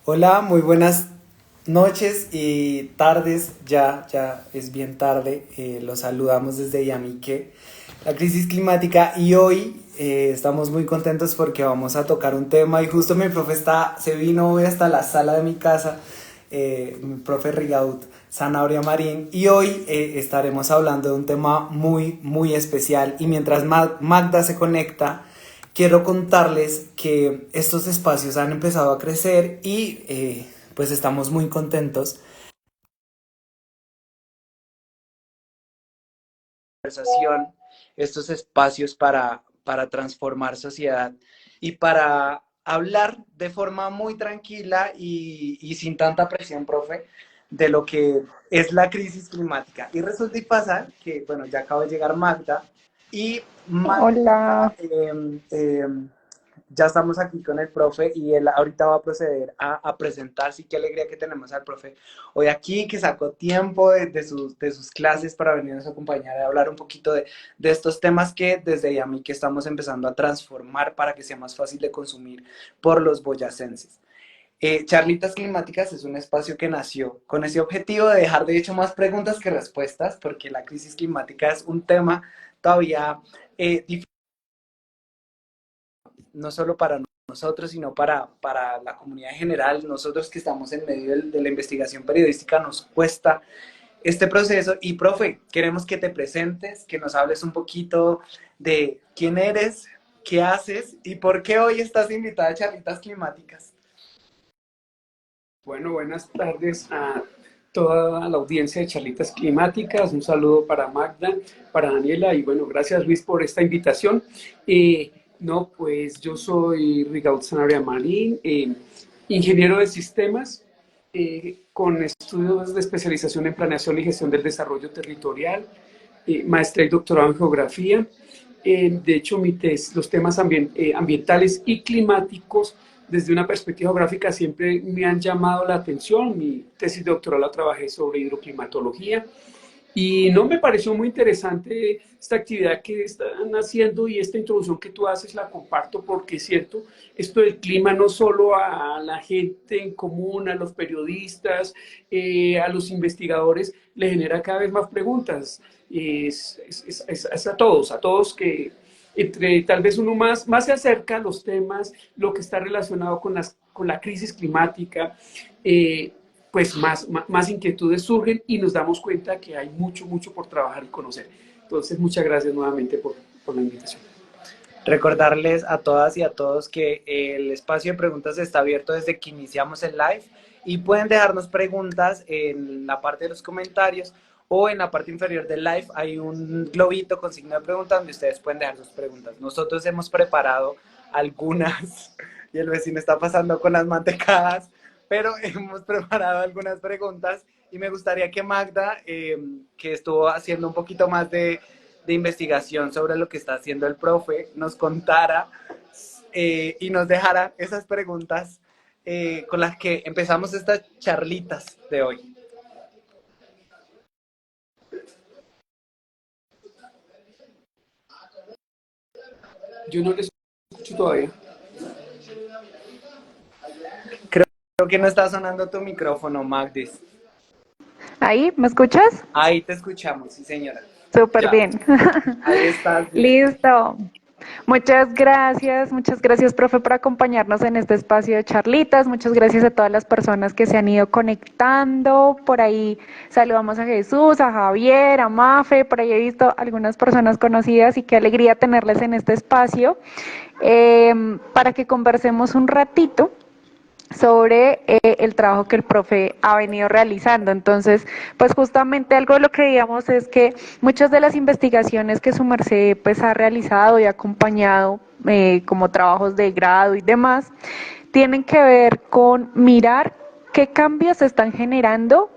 Hola, muy buenas noches y tardes, ya es bien tarde, los saludamos desde Yamique, la crisis climática y hoy estamos muy contentos porque vamos a tocar un tema y justo mi profe se vino hoy hasta la sala de mi casa, mi profe Rigaud Zanabria Marín y hoy estaremos hablando de un tema muy especial y mientras Magda se conecta, quiero contarles que estos espacios han empezado a crecer y pues estamos muy contentos. Conversación, estos espacios para transformar sociedad y para hablar de forma muy tranquila y sin tanta presión, profe, de lo que es la crisis climática. Y resulta y pasa que, bueno, ya acaba de llegar Magda y Hola, Magda ya estamos aquí con el profe y él ahorita va a proceder a presentarse y qué alegría que tenemos al profe hoy aquí, que sacó tiempo de sus clases para venirnos a acompañar a hablar un poquito de estos temas que desde Yami que estamos empezando a transformar para que sea más fácil de consumir por los boyacenses. Charlitas Climáticas es un espacio que nació con ese objetivo de dejar de hecho más preguntas que respuestas, porque la crisis climática es un tema todavía difícil no solo para nosotros, sino para la comunidad en general. Nosotros que estamos en medio de la investigación periodística nos cuesta este proceso. Y, profe, queremos que te presentes, que nos hables un poquito de quién eres, qué haces y por qué hoy estás invitada a Charlitas Climáticas. Bueno, buenas tardes a toda la audiencia de Charlitas Climáticas. Un saludo para Magda, para Daniela y bueno, gracias Luis por esta invitación. No, pues yo soy Rigaud Sanabria Marín, ingeniero de sistemas con estudios de especialización en planeación y gestión del desarrollo territorial, maestría y doctorado en geografía. De hecho, los temas ambientales y climáticos desde una perspectiva geográfica siempre me han llamado la atención. Mi tesis doctoral la trabajé sobre hidroclimatología y no me pareció muy interesante esta actividad que están haciendo y esta introducción que tú haces la comparto porque es cierto, esto del clima no solo a la gente en común, a los periodistas, a los investigadores, le genera cada vez más preguntas. Es a todos que entre tal vez uno más se acerca a los temas, lo que está relacionado con la crisis climática, pues más inquietudes surgen y nos damos cuenta que hay mucho por trabajar y conocer. Entonces, muchas gracias nuevamente por la invitación. Recordarles a todas y a todos que el espacio de preguntas está abierto desde que iniciamos el live y pueden dejarnos preguntas en la parte de los comentarios o en la parte inferior del live hay un globito con signo de pregunta donde ustedes pueden dejar sus preguntas. Nosotros hemos preparado algunas y el vecino está pasando con las mantecadas, pero hemos preparado algunas preguntas y me gustaría que Magda, que estuvo haciendo un poquito más de investigación sobre lo que está haciendo el profe, nos contara y nos dejara esas preguntas con las que empezamos estas charlitas de hoy. Yo no les escucho todavía. Creo que no está sonando tu micrófono, Magdis. ¿ahí me escuchas? Ahí te escuchamos, sí señora. Súper Ya. bien. Ahí estás bien. Listo. Muchas gracias, profe, por acompañarnos en este espacio de charlitas. Muchas gracias a todas las personas que se han ido conectando. Por ahí saludamos a Jesús, a Javier, a Mafe. Por ahí he visto algunas personas conocidas y qué alegría tenerles en este espacio para que conversemos un ratito sobre el trabajo que el profe ha venido realizando. Entonces, pues justamente algo de lo que digamos es que muchas de las investigaciones que su merced pues ha realizado y acompañado como trabajos de grado y demás, tienen que ver con mirar qué cambios se están generando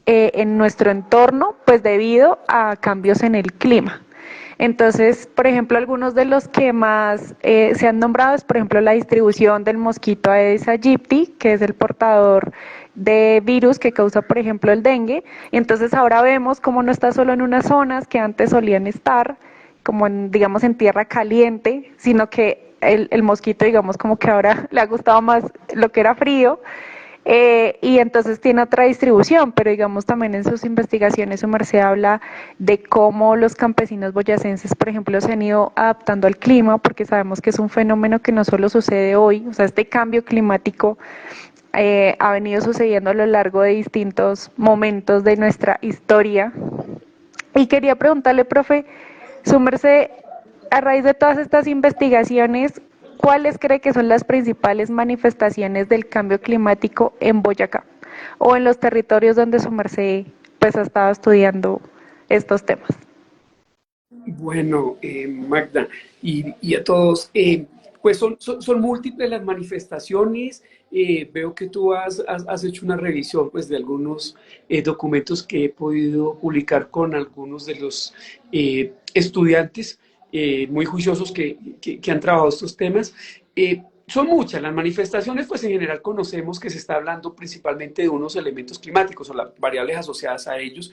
en nuestro entorno, pues debido a cambios en el clima. Entonces, por ejemplo, algunos de los que más se han nombrado es, por ejemplo, la distribución del mosquito Aedes aegypti, que es el portador de virus que causa, por ejemplo, el dengue. Y entonces ahora vemos cómo no está solo en unas zonas que antes solían estar, como en, digamos, en tierra caliente, sino que el mosquito, digamos, como que ahora le ha gustado más lo que era frío y entonces tiene otra distribución, pero digamos también en sus investigaciones su merced habla de cómo los campesinos boyacenses, por ejemplo, se han ido adaptando al clima, porque sabemos que es un fenómeno que no solo sucede hoy, o sea, este cambio climático ha venido sucediendo a lo largo de distintos momentos de nuestra historia. Y quería preguntarle, profe, su merced, a raíz de todas estas investigaciones, ¿cuáles cree que son las principales manifestaciones del cambio climático en Boyacá o en los territorios donde su merced pues ha estado estudiando estos temas? Bueno, Magda, y a todos, pues son múltiples las manifestaciones. Veo que tú has hecho una revisión pues, de algunos documentos que he podido publicar con algunos de los estudiantes muy juiciosos que han trabajado estos temas. Son muchas las manifestaciones, pues en general conocemos que se está hablando principalmente de unos elementos climáticos o las variables asociadas a ellos,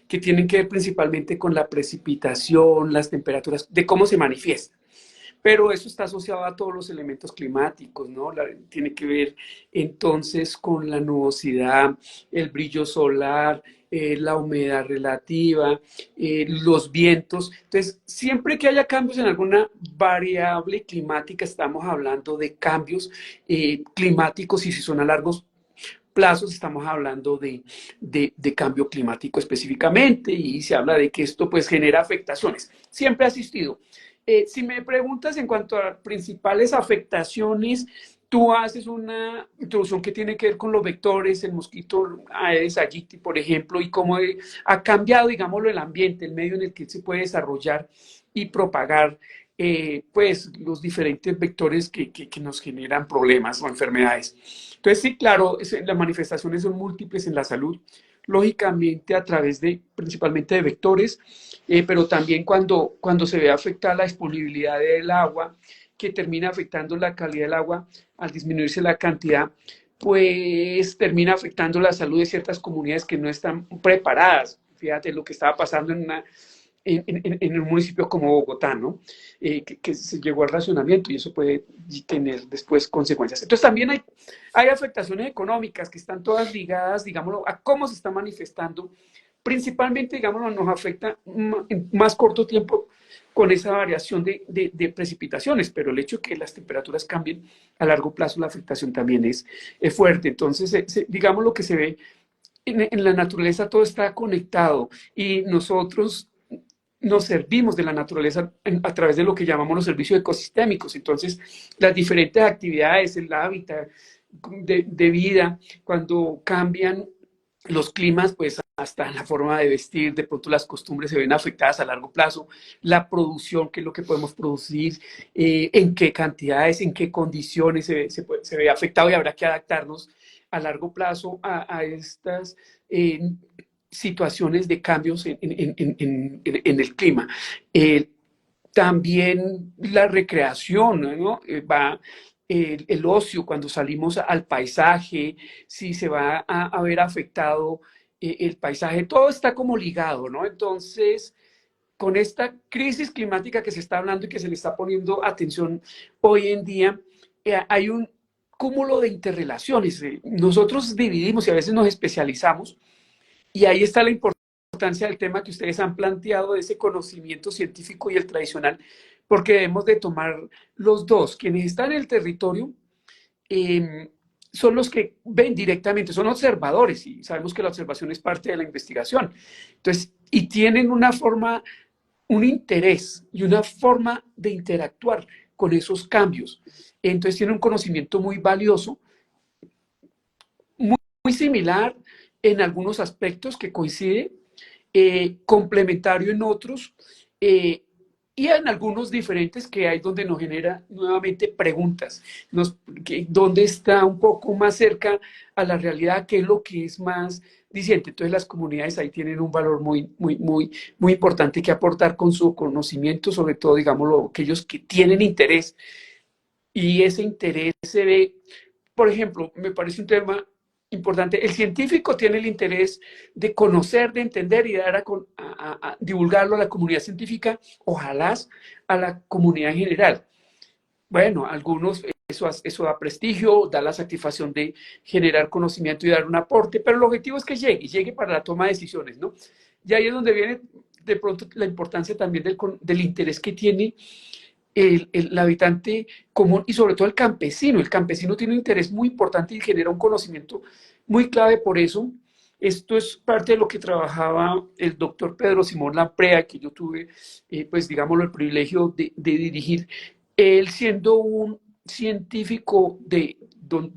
que tienen que ver principalmente con la precipitación, las temperaturas, de cómo se manifiesta. Pero eso está asociado a todos los elementos climáticos, ¿no? Tiene que ver entonces con la nubosidad, el brillo solar, la humedad relativa, los vientos. Entonces, siempre que haya cambios en alguna variable climática, estamos hablando de cambios climáticos, y si son a largos plazos estamos hablando de cambio climático específicamente, y se habla de que esto pues genera afectaciones. Siempre ha existido. Si me preguntas en cuanto a principales afectaciones, tú haces una introducción que tiene que ver con los vectores, el mosquito Aedes aegypti, por ejemplo, y cómo ha cambiado, digámoslo, el ambiente, el medio en el que se puede desarrollar y propagar pues los diferentes vectores que nos generan problemas o enfermedades. Entonces, sí, claro, las manifestaciones son múltiples en la salud, lógicamente a través de principalmente de vectores, pero también cuando se ve afectada la disponibilidad del agua, que termina afectando la calidad del agua al disminuirse la cantidad, pues termina afectando la salud de ciertas comunidades que no están preparadas. Fíjate lo que estaba pasando en un municipio como Bogotá, ¿no? Que se llegó al racionamiento, y eso puede tener después consecuencias. Entonces también hay afectaciones económicas que están todas ligadas, digámoslo, a cómo se está manifestando. Principalmente, digámoslo, nos afecta en más corto tiempo con esa variación de precipitaciones, pero el hecho de que las temperaturas cambien a largo plazo, la afectación también es fuerte. Entonces, digamos lo que se ve en la naturaleza, todo está conectado, y nosotros nos servimos de la naturaleza a través de lo que llamamos los servicios ecosistémicos. Entonces, las diferentes actividades, el hábitat de vida, cuando cambian los climas, pues hasta la forma de vestir, de pronto las costumbres se ven afectadas a largo plazo, la producción, qué es lo que podemos producir, en qué cantidades, en qué condiciones se ve afectado, y habrá que adaptarnos a largo plazo a estas situaciones de cambios en el clima. También la recreación, ¿no? Va el ocio, cuando salimos al paisaje, si se va a ver afectado el paisaje, todo está como ligado, ¿no? Entonces, con esta crisis climática que se está hablando y que se le está poniendo atención hoy en día, hay un cúmulo de interrelaciones. Nosotros dividimos y a veces nos especializamos, y ahí está la importancia del tema que ustedes han planteado, de ese conocimiento científico y el tradicional, porque debemos de tomar los dos. Quienes están en el territorio son los que ven directamente, son observadores, y sabemos que la observación es parte de la investigación. Entonces, y tienen una forma, un interés y una forma de interactuar con esos cambios. Entonces, tienen un conocimiento muy valioso, muy similar en algunos aspectos, que coincide, complementario en otros, y en algunos diferentes, que hay donde nos genera nuevamente preguntas, dónde está un poco más cerca a la realidad, qué es lo que es más diciente. Entonces las comunidades ahí tienen un valor muy importante que aportar con su conocimiento, sobre todo, digámoslo, aquellos que tienen interés, y ese interés se ve, por ejemplo, me parece un tema importante. El científico tiene el interés de conocer, de entender y dar a divulgarlo a la comunidad científica, ojalá a la comunidad en general. Bueno, algunos eso da prestigio, da la satisfacción de generar conocimiento y dar un aporte, pero el objetivo es que llegue para la toma de decisiones, ¿no? Y ahí es donde viene de pronto la importancia también del interés que tiene el habitante común y sobre todo el campesino. El campesino tiene un interés muy importante y genera un conocimiento muy clave por eso. Esto es parte de lo que trabajaba el doctor Pedro Simón Lamprea, que yo tuve, pues digámoslo, el privilegio de dirigir, él siendo un científico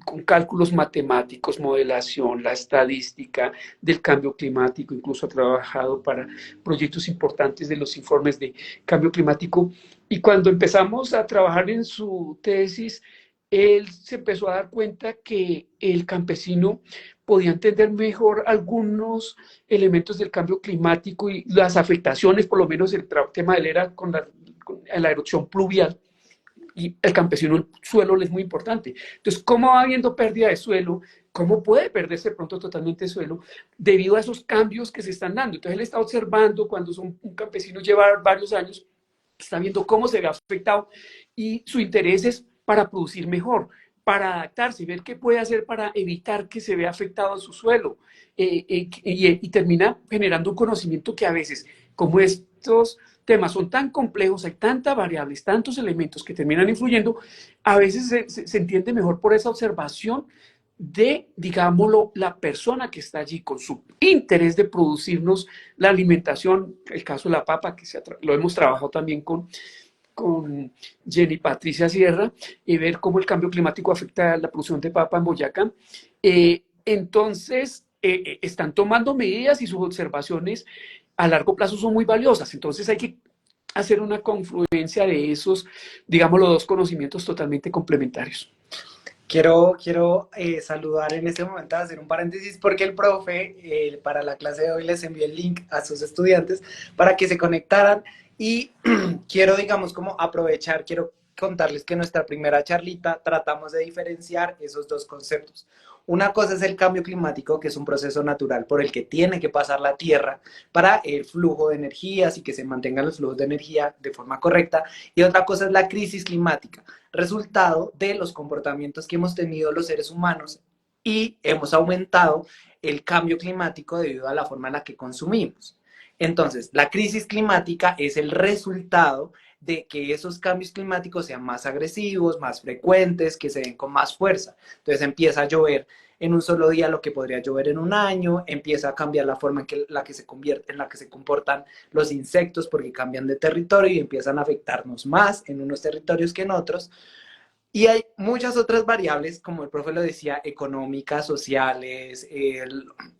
con cálculos matemáticos, modelación, la estadística del cambio climático, incluso ha trabajado para proyectos importantes de los informes de cambio climático. Y cuando empezamos a trabajar en su tesis, él se empezó a dar cuenta que el campesino podía entender mejor algunos elementos del cambio climático y las afectaciones, por lo menos el tema de él era con la erupción pluvial, y el campesino, el suelo es muy importante. Entonces, ¿cómo va habiendo pérdida de suelo? ¿Cómo puede perderse pronto totalmente suelo debido a esos cambios que se están dando? Entonces, él está observando cuando un campesino lleva varios años, está viendo cómo se ve afectado y su interés es para producir mejor, para adaptarse, ver qué puede hacer para evitar que se vea afectado en su suelo y termina generando un conocimiento que a veces, como estos temas son tan complejos, hay tantas variables, tantos elementos que terminan influyendo, a veces se entiende mejor por esa observación de, digámoslo, la persona que está allí con su interés de producirnos la alimentación, el caso de la papa, que lo hemos trabajado también con Jenny Patricia Sierra, y ver cómo el cambio climático afecta a la producción de papa en Boyacá. Entonces, están tomando medidas y sus observaciones a largo plazo son muy valiosas. Entonces, hay que hacer una confluencia de esos, digamos, los dos conocimientos totalmente complementarios. Quiero saludar en este momento, hacer un paréntesis, porque el profe para la clase de hoy les envió el link a sus estudiantes para que se conectaran y quiero, digamos, como aprovechar, quiero contarles que en nuestra primera charlita tratamos de diferenciar esos dos conceptos. Una cosa es el cambio climático, que es un proceso natural por el que tiene que pasar la Tierra para el flujo de energías y que se mantengan los flujos de energía de forma correcta. Y otra cosa es la crisis climática, resultado de los comportamientos que hemos tenido los seres humanos y hemos aumentado el cambio climático debido a la forma en la que consumimos. Entonces, la crisis climática es el resultado de que esos cambios climáticos sean más agresivos, más frecuentes, que se den con más fuerza. Entonces empieza a llover en un solo día lo que podría llover en un año, empieza a cambiar la forma en la que se comportan los insectos porque cambian de territorio y empiezan a afectarnos más en unos territorios que en otros. Y hay muchas otras variables, como el profe lo decía, económicas, sociales.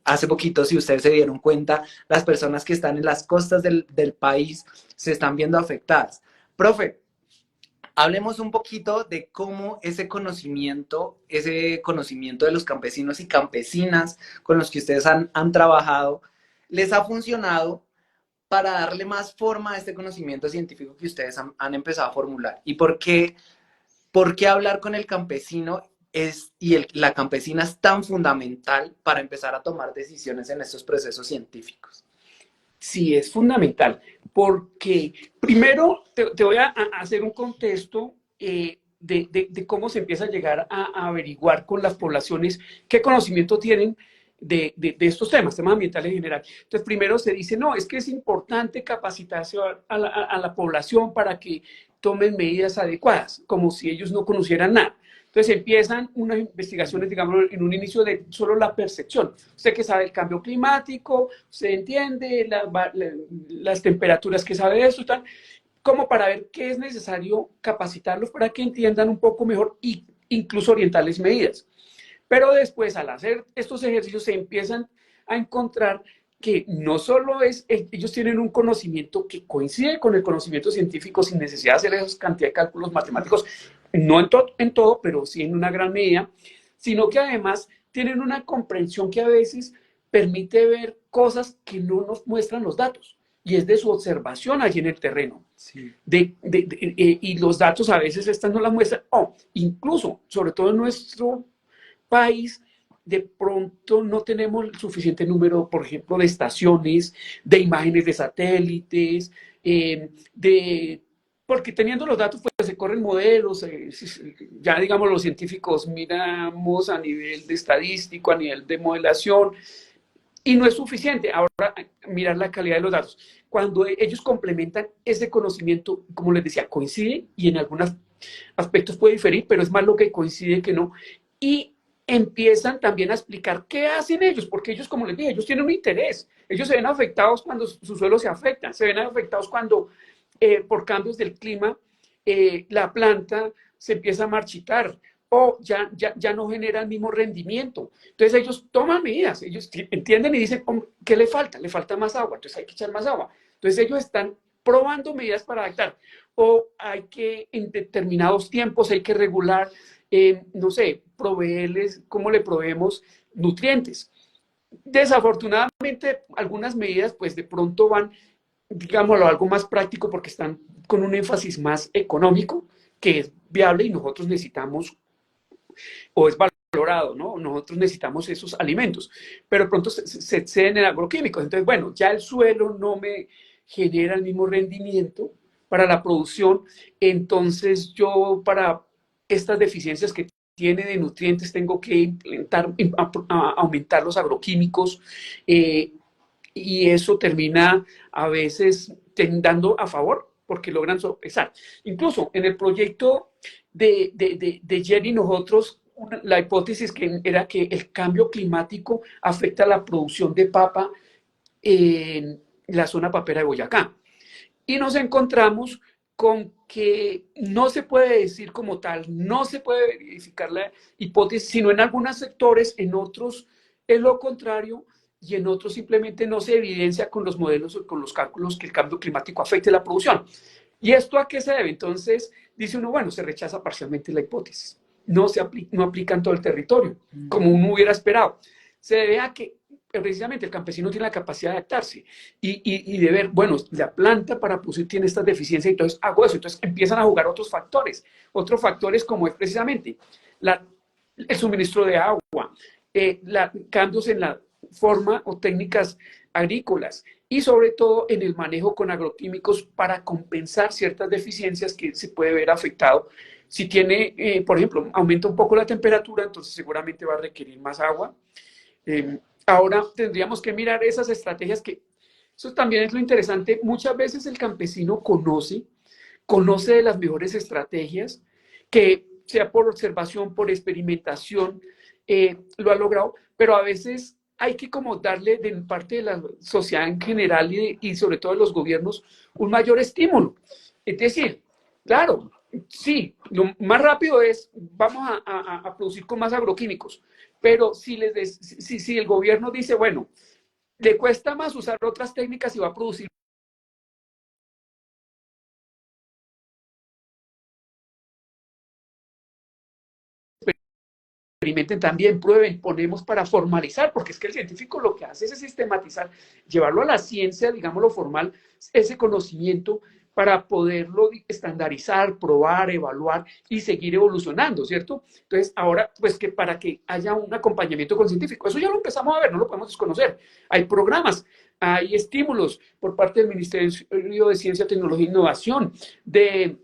Hace poquito, si ustedes se dieron cuenta, las personas que están en las costas del país se están viendo afectadas. Profe, hablemos un poquito de cómo ese conocimiento de los campesinos y campesinas con los que ustedes han trabajado, les ha funcionado para darle más forma a este conocimiento científico que ustedes han empezado a formular. ¿Y por qué hablar con el campesino la campesina es tan fundamental para empezar a tomar decisiones en estos procesos científicos? Sí, es fundamental, porque primero te voy a hacer un contexto de cómo se empieza a llegar a averiguar con las poblaciones qué conocimiento tienen de estos temas ambientales en general. Entonces, primero se dice, no, es que es importante capacitarse a la población para que tomen medidas adecuadas, como si ellos no conocieran nada. Entonces empiezan unas investigaciones, digamos, en un inicio de solo la percepción. Usted que sabe el cambio climático, usted entiende las temperaturas que sabe de eso, tal, como para ver qué es necesario capacitarlos para que entiendan un poco mejor e incluso orientarles medidas. Pero después, al hacer estos ejercicios, se empiezan a encontrar que no solo ellos tienen un conocimiento que coincide con el conocimiento científico sin necesidad de hacer esa cantidad de cálculos matemáticos, no en todo, pero sí en una gran medida, sino que además tienen una comprensión que a veces permite ver cosas que no nos muestran los datos, y es de su observación allí en el terreno. Sí. Y los datos a veces estas no las muestran, incluso, sobre todo en nuestro país, de pronto no tenemos el suficiente número, por ejemplo, de estaciones, de imágenes de satélites, de porque teniendo los datos, pues se corren modelos, ya digamos los científicos miramos a nivel de estadístico, a nivel de modelación, y no es suficiente. Ahora, mirar la calidad de los datos. Cuando ellos complementan ese conocimiento, como les decía, coincide y en algunos aspectos puede diferir, pero es más lo que coincide que no. Y empiezan también a explicar qué hacen ellos, porque ellos, como les dije, ellos tienen un interés. Ellos se ven afectados cuando su suelo se afecta, se ven afectados cuando por cambios del clima la planta se empieza a marchitar o ya no genera el mismo rendimiento. Entonces ellos toman medidas, ellos entienden y dicen, ¿qué le falta? Le falta más agua, entonces hay que echar más agua. Entonces ellos están probando medidas para adaptar o hay que en determinados tiempos hay que regular, no sé, proveerles, ¿cómo le proveemos nutrientes? Desafortunadamente, algunas medidas pues de pronto van, digámoslo, algo más práctico porque están con un énfasis más económico, que es viable y nosotros necesitamos, o es valorado, ¿no? Nosotros necesitamos esos alimentos, pero pronto se exceden en agroquímicos. Entonces, bueno, ya el suelo no me genera el mismo rendimiento para la producción, entonces yo para estas deficiencias que tiene de nutrientes tengo que implementar, aumentar los agroquímicos, y eso termina a veces dando a favor porque logran sopesar. Incluso en el proyecto de Jerry, nosotros, la hipótesis que era que el cambio climático afecta la producción de papa en la zona papera de Boyacá. Y nos encontramos con que no se puede decir como tal, no se puede verificar la hipótesis, sino en algunos sectores, en otros es lo contrario, y en otros simplemente no se evidencia con los modelos o con los cálculos que el cambio climático afecte la producción. ¿Y esto a qué se debe? Entonces, dice uno, bueno, se rechaza parcialmente la hipótesis. No aplica en todo el territorio, como uno hubiera esperado. Se debe a que precisamente el campesino tiene la capacidad de adaptarse y de ver, bueno, la planta para producir tiene estas deficiencias, entonces hago eso. Entonces empiezan a jugar otros factores como es precisamente el suministro de agua, cambios en la forma o técnicas agrícolas y sobre todo en el manejo con agroquímicos para compensar ciertas deficiencias que se puede ver afectado. Si tiene, por ejemplo, aumenta un poco la temperatura, entonces seguramente va a requerir más agua. Ahora tendríamos que mirar esas estrategias que, eso también es lo interesante, muchas veces el campesino conoce de las mejores estrategias, que sea por observación, por experimentación, lo ha logrado, pero a veces hay que como darle de parte de la sociedad en general y sobre todo de los gobiernos un mayor estímulo. Es decir, claro, sí, lo más rápido es vamos a producir con más agroquímicos, pero si el gobierno dice, bueno, le cuesta más usar otras técnicas y va a producir, experimenten también, prueben, ponemos para formalizar, porque es que el científico lo que hace es sistematizar, llevarlo a la ciencia, digámoslo formal, ese conocimiento para poderlo estandarizar, probar, evaluar y seguir evolucionando, ¿cierto? Entonces, ahora, pues que para que haya un acompañamiento con científico, eso ya lo empezamos a ver, no lo podemos desconocer. Hay programas, hay estímulos por parte del Ministerio de Ciencia, Tecnología e Innovación, de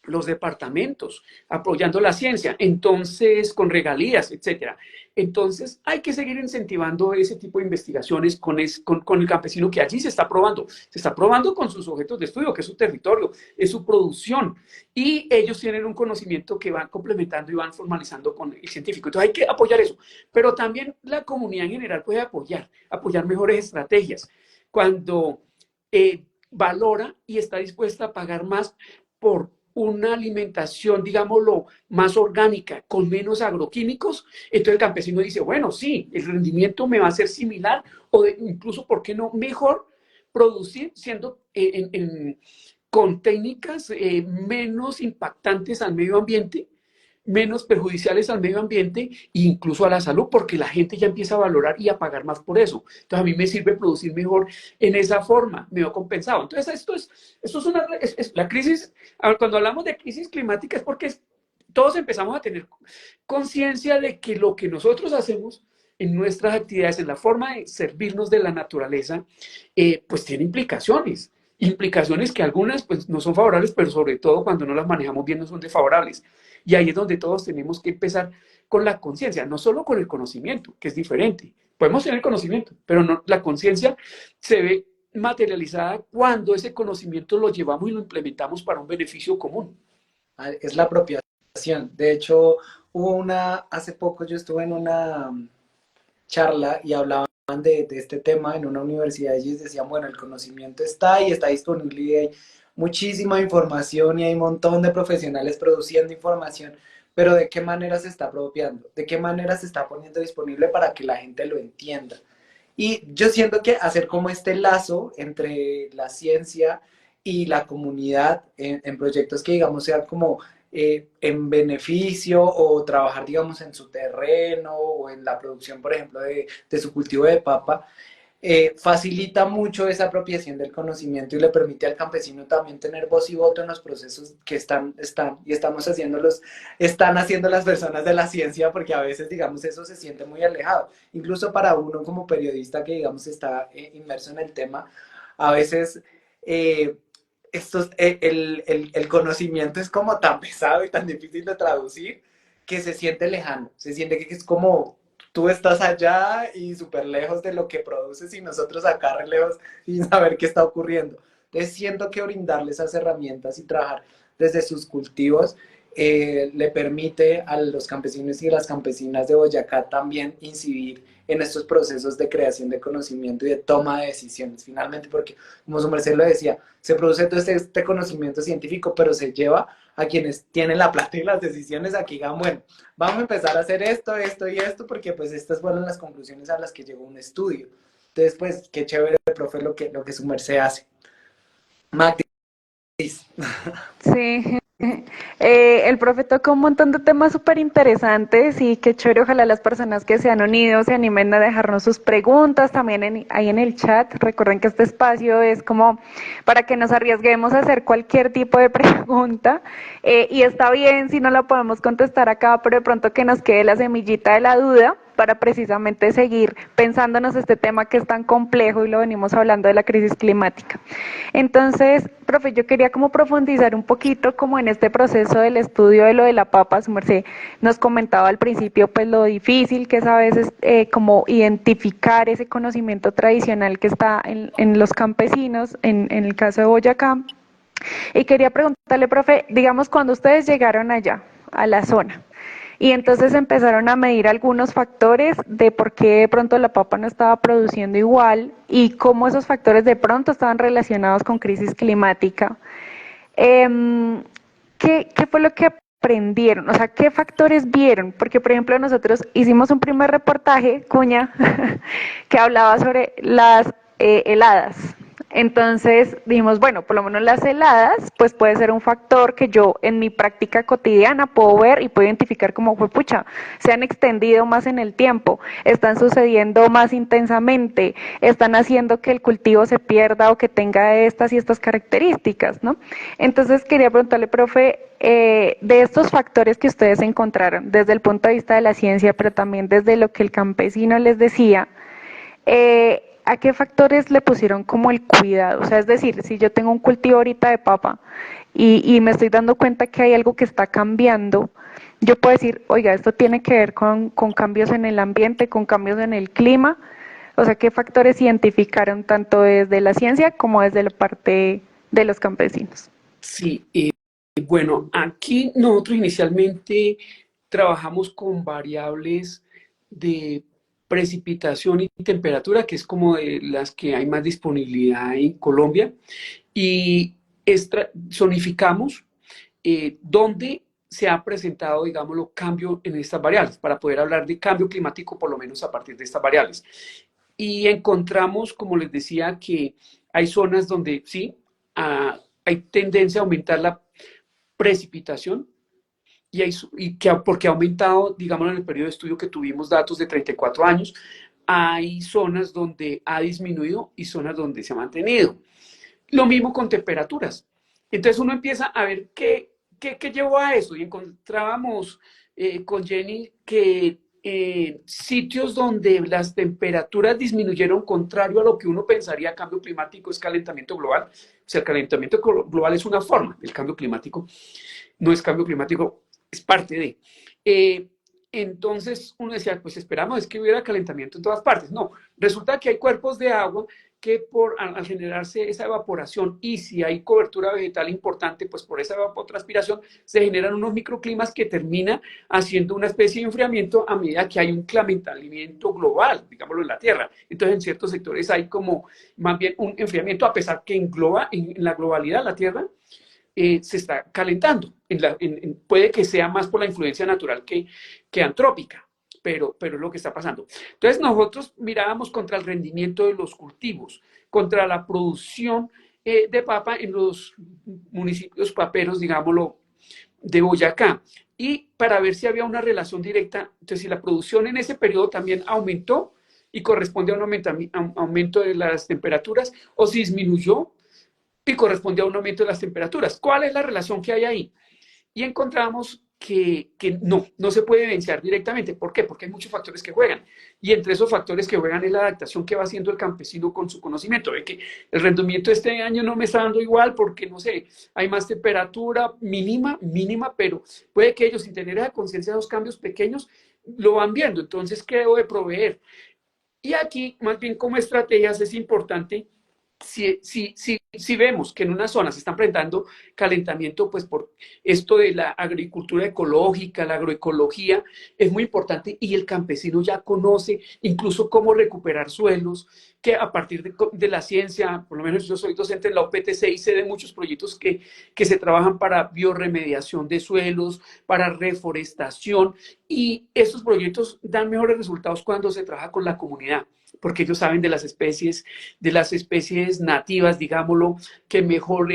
los departamentos, apoyando la ciencia, entonces con regalías, etcétera. Entonces hay que seguir incentivando ese tipo de investigaciones con el campesino que allí se está probando con sus objetos de estudio, que es su territorio, es su producción, y ellos tienen un conocimiento que van complementando y van formalizando con el científico. Entonces hay que apoyar eso, pero también la comunidad en general puede apoyar mejores estrategias. Cuando valora y está dispuesta a pagar más por una alimentación, digámoslo, más orgánica, con menos agroquímicos, entonces el campesino dice, bueno, sí, el rendimiento me va a ser similar o incluso, ¿por qué no? Mejor producir siendo con técnicas menos impactantes al medio ambiente, menos perjudiciales al medio ambiente e incluso a la salud, porque la gente ya empieza a valorar y a pagar más por eso. Entonces a mí me sirve producir mejor en esa forma, me veo compensado. Entonces esto es la crisis, cuando hablamos de crisis climática es porque todos empezamos a tener conciencia de que lo que nosotros hacemos en nuestras actividades, en la forma de servirnos de la naturaleza, pues tiene implicaciones. implicaciones que algunas pues no son favorables, pero sobre todo cuando no las manejamos bien no son desfavorables. Y ahí es donde todos tenemos que empezar con la conciencia, no solo con el conocimiento, que es diferente. Podemos tener conocimiento, pero no, la conciencia se ve materializada cuando ese conocimiento lo llevamos y lo implementamos para un beneficio común. Es la apropiación. De hecho, hace poco yo estuve en una charla y hablaban de este tema en una universidad y ellos decían, bueno, el conocimiento está y está disponible y hay muchísima información y hay un montón de profesionales produciendo información, pero ¿de qué manera se está apropiando? ¿De qué manera se está poniendo disponible para que la gente lo entienda? Y yo siento que hacer como este lazo entre la ciencia y la comunidad en proyectos que, digamos, sean como en beneficio o trabajar, digamos, en su terreno o en la producción, por ejemplo, de su cultivo de papa, facilita mucho esa apropiación del conocimiento y le permite al campesino también tener voz y voto en los procesos que están haciendo las personas de la ciencia, porque a veces, digamos, eso se siente muy alejado. Incluso para uno como periodista que, digamos, está inmerso en el tema, a veces eh, el conocimiento es como tan pesado y tan difícil de traducir que se siente lejano, se siente que es como tú estás allá y súper lejos de lo que produces y nosotros acá re lejos sin saber qué está ocurriendo. Entonces siento que brindarle esas herramientas y trabajar desde sus cultivos le permite a los campesinos y las campesinas de Boyacá también incidir en estos procesos de creación de conocimiento y de toma de decisiones, finalmente, porque como su merced lo decía, se produce todo este conocimiento científico, pero se lleva a quienes tienen la plata y las decisiones a que digan, bueno, vamos a empezar a hacer esto, esto y esto, porque pues estas fueron las conclusiones a las que llegó un estudio. Entonces, pues, qué chévere, profe, lo que su merced hace. Magdis. Sí, el profe tocó un montón de temas súper interesantes y qué chévere, ojalá las personas que se han unido se animen a dejarnos sus preguntas también ahí en el chat. Recuerden que este espacio es como para que nos arriesguemos a hacer cualquier tipo de pregunta y está bien si no la podemos contestar acá, pero de pronto que nos quede la semillita de la duda para precisamente seguir pensándonos este tema que es tan complejo y lo venimos hablando de la crisis climática. Entonces, profe, yo quería como profundizar un poquito como en este proceso del estudio de lo de la papa. Su merced nos comentaba al principio pues lo difícil que es a veces como identificar ese conocimiento tradicional que está en los campesinos, en el caso de Boyacá. Y quería preguntarle, profe, digamos cuando ustedes llegaron allá, a la zona, y entonces empezaron a medir algunos factores de por qué de pronto la papa no estaba produciendo igual y cómo esos factores de pronto estaban relacionados con crisis climática. ¿Qué fue lo que aprendieron? O sea, ¿qué factores vieron? Porque, por ejemplo, nosotros hicimos un primer reportaje, Cuña, que hablaba sobre las heladas. Entonces dijimos, bueno, por lo menos las heladas, pues puede ser un factor que yo en mi práctica cotidiana puedo ver y puedo identificar como fue pucha, se han extendido más en el tiempo, están sucediendo más intensamente, están haciendo que el cultivo se pierda o que tenga estas y estas características, ¿no? Entonces quería preguntarle, profe, de estos factores que ustedes encontraron desde el punto de vista de la ciencia, pero también desde lo que el campesino les decía, ¿a qué factores le pusieron como el cuidado? O sea, es decir, si yo tengo un cultivo ahorita de papa y me estoy dando cuenta que hay algo que está cambiando, yo puedo decir, oiga, esto tiene que ver con cambios en el ambiente, con cambios en el clima. O sea, ¿qué factores identificaron tanto desde la ciencia como desde la parte de los campesinos? Sí, bueno, aquí nosotros inicialmente trabajamos con variables de precipitación y temperatura, que es como de las que hay más disponibilidad en Colombia, y zonificamos dónde se ha presentado, digámoslo, cambio en estas variables, para poder hablar de cambio climático por lo menos a partir de estas variables. Y encontramos, como les decía, que hay zonas donde sí, hay tendencia a aumentar la precipitación porque ha aumentado, digamos, en el periodo de estudio que tuvimos datos de 34 años, hay zonas donde ha disminuido y zonas donde se ha mantenido. Lo mismo con temperaturas. Entonces uno empieza a ver qué llevó a eso y encontrábamos con Jenny que sitios donde las temperaturas disminuyeron contrario a lo que uno pensaría cambio climático es calentamiento global. O sea, el calentamiento global es una forma del cambio climático, no es cambio climático, es parte de. Entonces uno decía, pues esperamos es que hubiera calentamiento en todas partes. No, resulta que hay cuerpos de agua que al generarse esa evaporación y si hay cobertura vegetal importante, pues por esa evapotranspiración se generan unos microclimas que termina haciendo una especie de enfriamiento a medida que hay un calentamiento global, digámoslo, en la Tierra. Entonces en ciertos sectores hay como más bien un enfriamiento, a pesar que en la globalidad la Tierra se está calentando. Puede que sea más por la influencia natural que antrópica, pero es lo que está pasando. Entonces nosotros mirábamos contra el rendimiento de los cultivos, contra la producción de papa en los municipios paperos, digámoslo, de Boyacá, y para ver si había una relación directa, entonces si la producción en ese periodo también aumentó y corresponde a un aumento de las temperaturas, o si disminuyó y corresponde a un aumento de las temperaturas. ¿Cuál es la relación que hay ahí? Y encontramos que no se puede evidenciar directamente. ¿Por qué? Porque hay muchos factores que juegan. Y entre esos factores que juegan es la adaptación que va haciendo el campesino con su conocimiento. Ve que el rendimiento este año no me está dando igual porque, no sé, hay más temperatura mínima, pero puede que ellos, sin tener esa conciencia de los cambios pequeños, lo van viendo. Entonces, ¿qué debo de proveer? Y aquí, más bien como estrategias, es importante si vemos que en una zona se están presentando calentamiento, pues por esto de la agricultura ecológica, la agroecología, es muy importante y el campesino ya conoce incluso cómo recuperar suelos, que a partir de la ciencia, por lo menos yo soy docente en la UPTC y sé de muchos proyectos que se trabajan para biorremediación de suelos, para reforestación, y estos proyectos dan mejores resultados cuando se trabaja con la comunidad, porque ellos saben de las especies nativas, digámoslo, que mejor,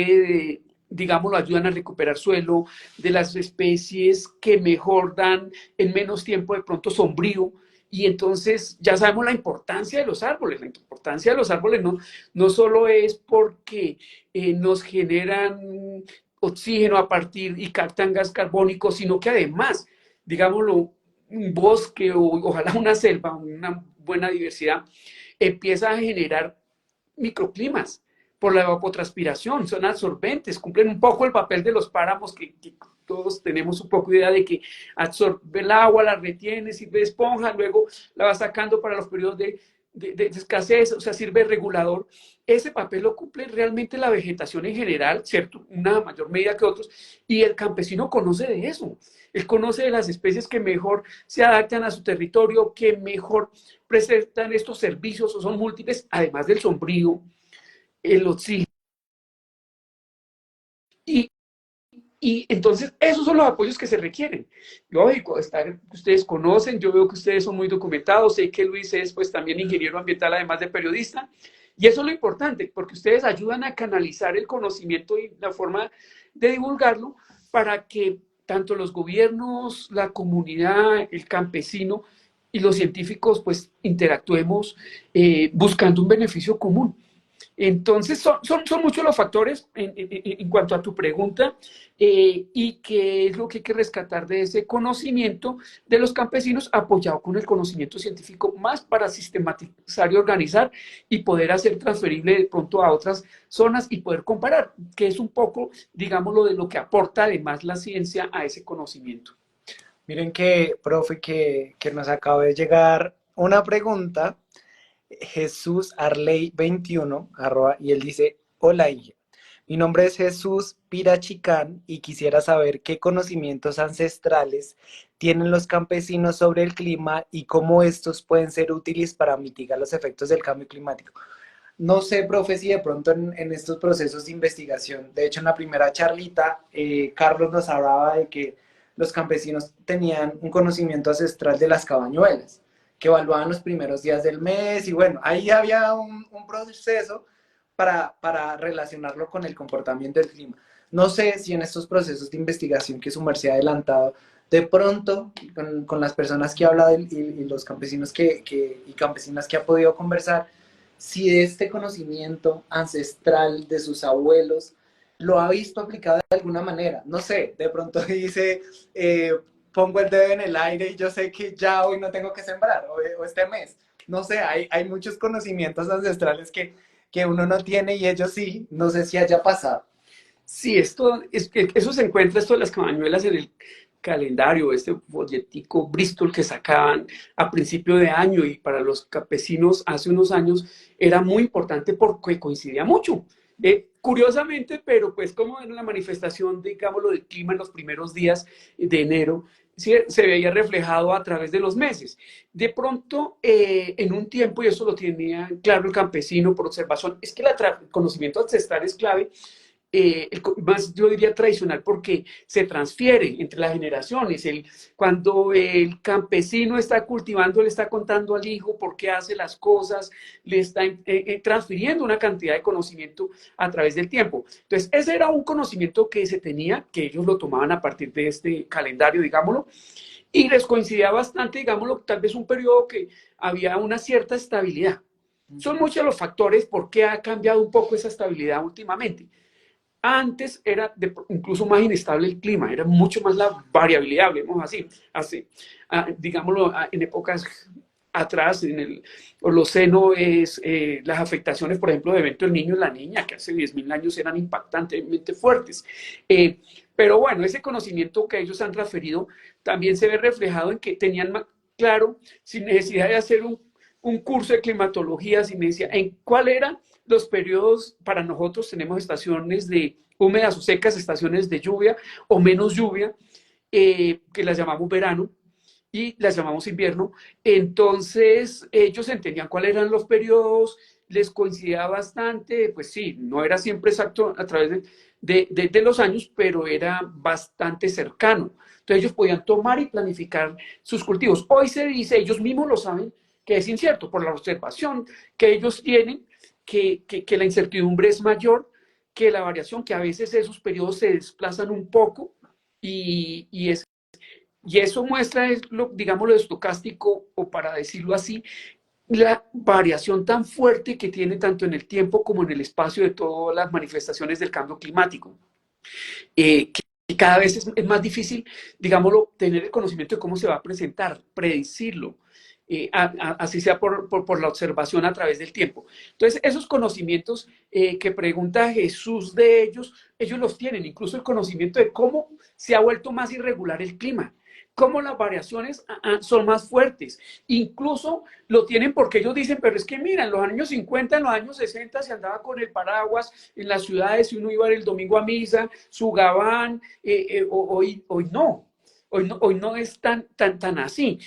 digámoslo, ayudan a recuperar suelo, de las especies que mejor dan en menos tiempo de pronto sombrío. Y entonces ya sabemos la importancia de los árboles. La importancia de los árboles no solo es porque nos generan oxígeno a partir y captan gas carbónico, sino que además, digámoslo, un bosque o ojalá una selva, una buena diversidad, empieza a generar microclimas por la evapotranspiración, son absorbentes, cumplen un poco el papel de los páramos que todos tenemos un poco de idea de que absorbe el agua, la retiene, sirve de esponja, luego la va sacando para los periodos de escasez, o sea, sirve de regulador. Ese papel lo cumple realmente la vegetación en general, ¿cierto? Una mayor medida que otros, y el campesino conoce de eso. Él conoce de las especies que mejor se adaptan a su territorio, que mejor presentan estos servicios, o son múltiples, además del sombrío, el oxígeno. Y, y entonces esos son los apoyos que se requieren. Lógico, ustedes conocen, yo veo que ustedes son muy documentados, sé que Luis es pues también ingeniero ambiental, además de periodista, y eso es lo importante, porque ustedes ayudan a canalizar el conocimiento y la forma de divulgarlo para que tanto los gobiernos, la comunidad, el campesino y los científicos pues interactuemos buscando un beneficio común. Entonces, son muchos los factores en cuanto a tu pregunta y qué es lo que hay que rescatar de ese conocimiento de los campesinos apoyado con el conocimiento científico más para sistematizar y organizar y poder hacer transferible de pronto a otras zonas y poder comparar, que es un poco, digámoslo, de lo que aporta además la ciencia a ese conocimiento. Miren que, profe, que nos acaba de llegar una pregunta. Jesús Arley 21 y él dice: hola hija, mi nombre es Jesús Pirachicán y quisiera saber qué conocimientos ancestrales tienen los campesinos sobre el clima y cómo estos pueden ser útiles para mitigar los efectos del cambio climático. No sé, profe, si de pronto en estos procesos de investigación, de hecho en la primera charlita, Carlos nos hablaba de que los campesinos tenían un conocimiento ancestral de las cabañuelas, que evaluaban los primeros días del mes, y bueno, ahí había un proceso para relacionarlo con el comportamiento del clima. No sé si en estos procesos de investigación que su merced ha adelantado, de pronto, con las personas que ha hablado y los campesinos y campesinas que ha podido conversar, si este conocimiento ancestral de sus abuelos lo ha visto aplicado de alguna manera. No sé, de pronto dice, pongo el dedo en el aire y yo sé que ya hoy no tengo que sembrar, o este mes. No sé, hay muchos conocimientos ancestrales que uno no tiene y ellos sí, no sé si haya pasado. Sí, esto, eso se encuentra, esto de las cabañuelas en el calendario, este folletico Bristol que sacaban a principio de año y para los campesinos hace unos años era muy importante porque coincidía mucho. Curiosamente, pero pues como en la manifestación, digámoslo, del clima en los primeros días de enero, sí, se veía reflejado a través de los meses. De pronto, en un tiempo, y eso lo tenía claro el campesino por observación, es que el conocimiento ancestral es clave, más yo diría tradicional porque se transfiere entre las generaciones. Cuando el campesino está cultivando, le está contando al hijo por qué hace las cosas, le está transfiriendo una cantidad de conocimiento a través del tiempo. Entonces, ese era un conocimiento que se tenía, que ellos lo tomaban a partir de este calendario, digámoslo, y les coincidía bastante, digámoslo, tal vez un periodo que había una cierta estabilidad. Son muchos los factores por qué ha cambiado un poco esa estabilidad últimamente. Antes era incluso más inestable el clima, era mucho más la variabilidad, hablemos así digámoslo, en épocas atrás, en el Holoceno, las afectaciones, por ejemplo, de evento del niño y la niña, que hace 10.000 años eran impactantemente fuertes. Pero bueno, ese conocimiento que ellos han transferido también se ve reflejado en que tenían más claro, sin necesidad de hacer un curso de climatología, sin necesidad, en cuál era los periodos. Para nosotros tenemos estaciones de húmedas o secas, estaciones de lluvia o menos lluvia, que las llamamos verano y las llamamos invierno. Entonces ellos entendían cuáles eran los periodos, les coincidía bastante, pues sí, no era siempre exacto a través de los años, pero era bastante cercano. Entonces ellos podían tomar y planificar sus cultivos. Hoy se dice, ellos mismos lo saben, que es incierto por la observación que ellos tienen, que la incertidumbre es mayor que la variación, que a veces esos periodos se desplazan un poco y eso muestra, digamos, lo estocástico, o para decirlo así, la variación tan fuerte que tiene tanto en el tiempo como en el espacio de todas las manifestaciones del cambio climático. Que cada vez es más difícil, digámoslo, tener el conocimiento de cómo se va a presentar, predecirlo, así sea por la observación a través del tiempo. Entonces, esos conocimientos que pregunta Jesús de ellos los tienen, incluso el conocimiento de cómo se ha vuelto más irregular el clima, cómo las variaciones son más fuertes. Incluso lo tienen porque ellos dicen, pero es que mira, en los años 50, en los años 60 se andaba con el paraguas en las ciudades y uno iba el domingo a misa, su gabán, hoy no. Hoy no es tan así.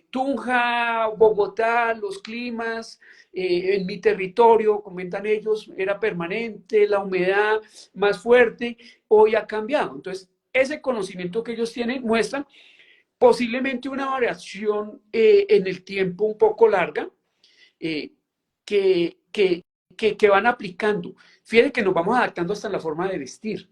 Tunja, Bogotá, los climas, en mi territorio, comentan ellos, era permanente, la humedad más fuerte, hoy ha cambiado. Entonces, ese conocimiento que ellos tienen muestra posiblemente una variación en el tiempo un poco larga, eh, que, que, que, van aplicando. Fíjense que nos vamos adaptando hasta en la forma de vestir,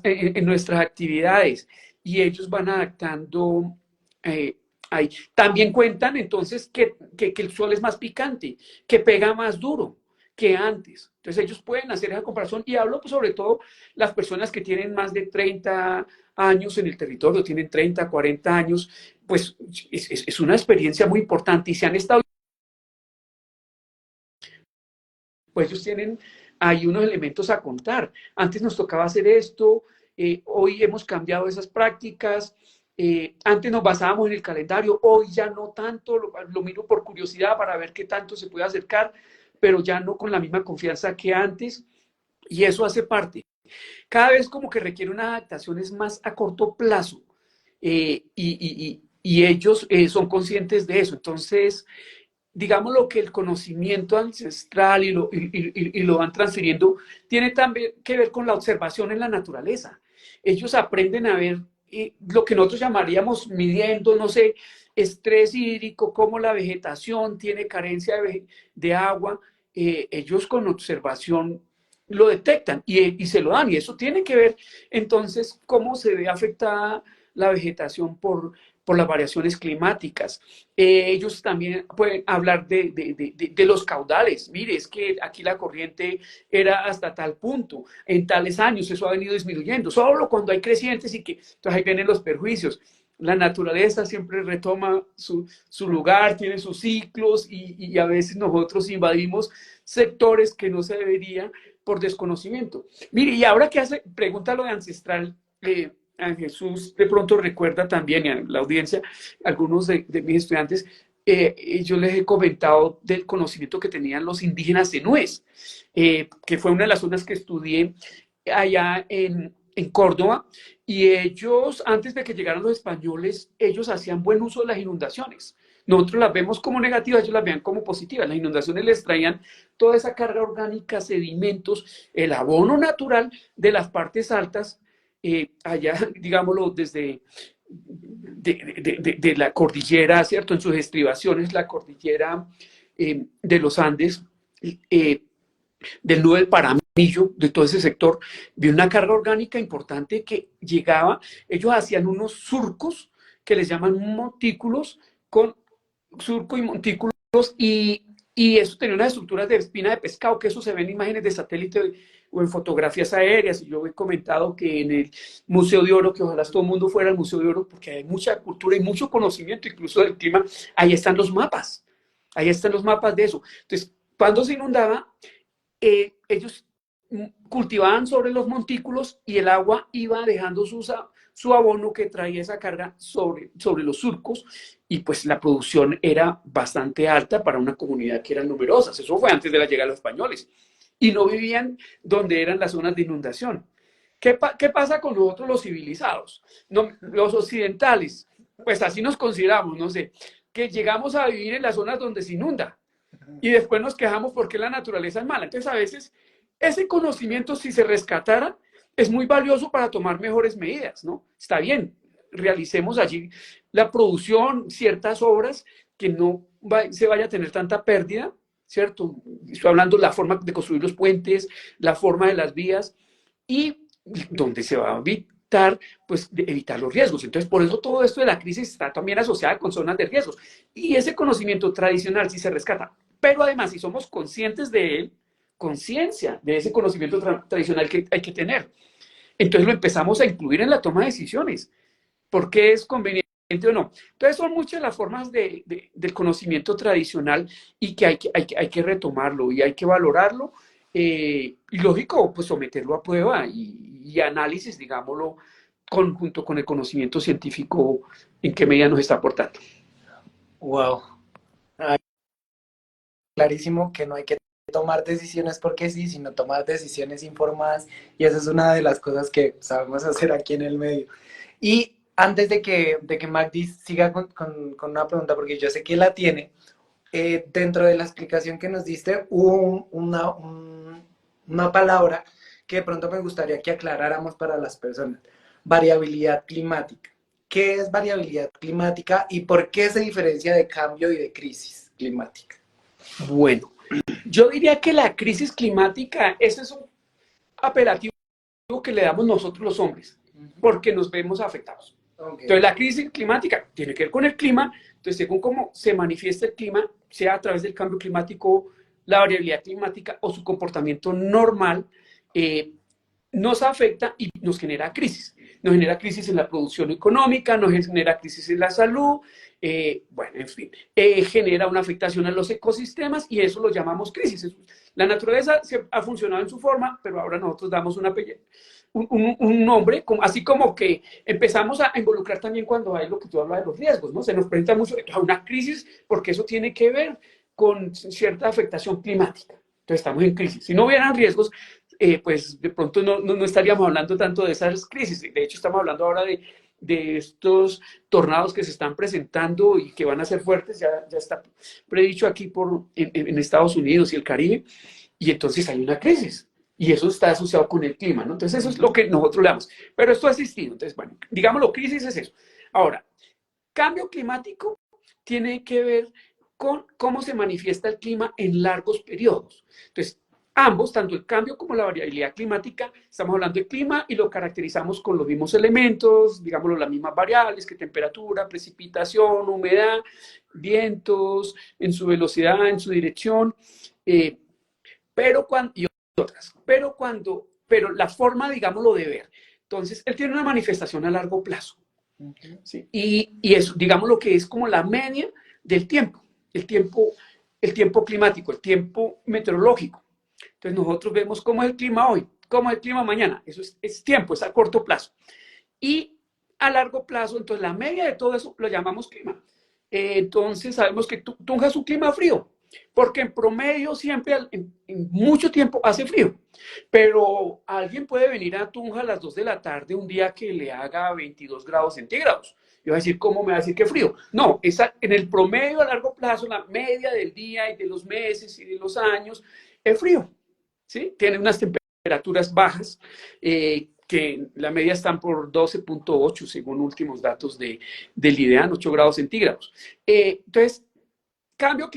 en nuestras actividades, y ellos van adaptando ahí. También cuentan entonces que el sol es más picante, que pega más duro que antes. Entonces ellos pueden hacer esa comparación, y hablo pues, sobre todo las personas que tienen más de 30 años en el territorio, tienen 30, 40 años, pues es una experiencia muy importante y se han estado, pues ellos tienen ahí unos elementos a contar. Antes nos tocaba hacer esto, hoy hemos cambiado esas prácticas, antes nos basábamos en el calendario, hoy ya no tanto, lo miro por curiosidad para ver qué tanto se puede acercar, pero ya no con la misma confianza que antes, y eso hace parte. Cada vez como que requiere una adaptación es más a corto plazo, y ellos son conscientes de eso. Entonces, digamos lo que el conocimiento ancestral y lo van transfiriendo tiene también que ver con la observación en la naturaleza. Ellos aprenden a ver lo que nosotros llamaríamos midiendo, no sé, estrés hídrico, cómo la vegetación tiene carencia de agua. Ellos con observación lo detectan y se lo dan, y eso tiene que ver entonces cómo se ve afectada la vegetación por las variaciones climáticas. Ellos también pueden hablar de los caudales. Mire, es que aquí la corriente era hasta tal punto, en tales años eso ha venido disminuyendo, solo cuando hay crecientes, y que entonces ahí vienen los perjuicios. la naturaleza siempre retoma su lugar, tiene sus ciclos y a veces nosotros invadimos sectores que no se debería por desconocimiento. Mire, y ahora que hace, pregunta lo de ancestral, a Jesús de pronto recuerda también, y a la audiencia, algunos de mis estudiantes, yo les he comentado del conocimiento que tenían los indígenas enúes, que fue una de las zonas que estudié allá en Córdoba, y ellos, antes de que llegaran los españoles, ellos hacían buen uso de las inundaciones. Nosotros las vemos como negativas, ellos las veían como positivas. Las inundaciones les traían toda esa carga orgánica, sedimentos, el abono natural de las partes altas, allá, digámoslo, desde de la cordillera, ¿cierto? En sus estribaciones, la cordillera de los Andes, del nudo del Paramillo, de todo ese sector, vi una carga orgánica importante que llegaba, ellos hacían unos surcos que les llaman montículos, con surco y montículos, y eso tenía unas estructuras de espina de pescado, que eso se ve en imágenes de satélite o en fotografías aéreas, y yo he comentado que en el Museo de Oro, que ojalá todo el mundo fuera al Museo de Oro, porque hay mucha cultura y mucho conocimiento, incluso del clima, ahí están los mapas de eso. Entonces, cuando se inundaba, ellos cultivaban sobre los montículos y el agua iba dejando su abono que traía esa carga sobre los surcos, y pues la producción era bastante alta para una comunidad que eran numerosas. Eso fue antes de la llegada de los españoles y no vivían donde eran las zonas de inundación. ¿Qué pasa con nosotros los civilizados? No, los occidentales, pues así nos consideramos, no sé, que llegamos a vivir en las zonas donde se inunda y después nos quejamos porque la naturaleza es mala. Entonces a veces ese conocimiento, si se rescatara, es muy valioso para tomar mejores medidas, ¿no? Está bien, realicemos allí la producción, ciertas obras que no se vaya a tener tanta pérdida, ¿cierto? Estoy hablando de la forma de construir los puentes, la forma de las vías, y donde se va a evitar, pues, de evitar los riesgos. Entonces, por eso todo esto de la crisis está también asociada con zonas de riesgos. Y ese conocimiento tradicional sí se rescata. Pero además, si somos conscientes de él, conciencia de ese conocimiento tradicional que hay que tener, entonces lo empezamos a incluir en la toma de decisiones. ¿Por qué es conveniente o no? Entonces son muchas las formas del conocimiento tradicional y que hay que retomarlo y hay que valorarlo. Y lógico, pues someterlo a prueba y análisis, digámoslo, junto con el conocimiento científico, en qué medida nos está aportando. Wow. Ay, clarísimo que no hay que tomar decisiones porque sí, sino tomar decisiones informadas, y esa es una de las cosas que sabemos hacer aquí en el medio. Y antes de que Magdi siga con una pregunta, porque yo sé que la tiene, dentro de la explicación que nos diste, hubo una palabra que de pronto me gustaría que aclaráramos para las personas. Variabilidad climática. ¿Qué es variabilidad climática y por qué se diferencia de cambio y de crisis climática? Bueno, yo diría que la crisis climática, ese es un apelativo que le damos nosotros los hombres, porque nos vemos afectados. Okay. Entonces la crisis climática tiene que ver con el clima, entonces según cómo se manifiesta el clima, sea a través del cambio climático, la variabilidad climática o su comportamiento normal, nos afecta y nos genera crisis. Nos genera crisis en la producción económica, nos genera crisis en la salud, bueno, en fin, genera una afectación a los ecosistemas y eso lo llamamos crisis. La naturaleza ha funcionado en su forma, pero ahora nosotros damos un nombre, así como que empezamos a involucrar también cuando hay lo que tú hablas de los riesgos, ¿no? Se nos presenta mucho una crisis porque eso tiene que ver con cierta afectación climática. Entonces estamos en crisis. Si no hubieran riesgos, pues de pronto no estaríamos hablando tanto de esas crisis. De hecho, estamos hablando ahora de estos tornados que se están presentando y que van a ser fuertes, ya está predicho aquí en Estados Unidos y el Caribe, y entonces hay una crisis. Y eso está asociado con el clima, ¿no? Entonces eso es lo que nosotros le damos. Pero esto ha existido. Entonces, bueno, digámoslo, crisis es eso. Ahora, cambio climático tiene que ver con cómo se manifiesta el clima en largos periodos. Entonces, ambos, tanto el cambio como la variabilidad climática, estamos hablando de clima y lo caracterizamos con los mismos elementos, digámoslo, las mismas variables, que temperatura, precipitación, humedad, vientos, en su velocidad, en su dirección, pero la forma, digámoslo, de ver. Entonces, él tiene una manifestación a largo plazo. ¿sí? Y eso, digamos lo que es como la media del tiempo, el tiempo climático, el tiempo meteorológico. Entonces nosotros vemos cómo es el clima hoy, cómo es el clima mañana. Eso es tiempo, es a corto plazo. Y a largo plazo, entonces la media de todo eso lo llamamos clima. Entonces sabemos que Tunja es un clima frío, porque en promedio siempre en mucho tiempo hace frío, pero alguien puede venir a Tunja a las 2 de la tarde un día que le haga 22 grados centígrados. Yo voy a decir, ¿cómo me va a decir que frío? No, en el promedio a largo plazo, la media del día y de los meses y de los años, es frío, ¿sí? Tiene unas temperaturas bajas, que la media están por 12.8 según últimos datos del IDEAN, 8 grados centígrados. Entonces, cambio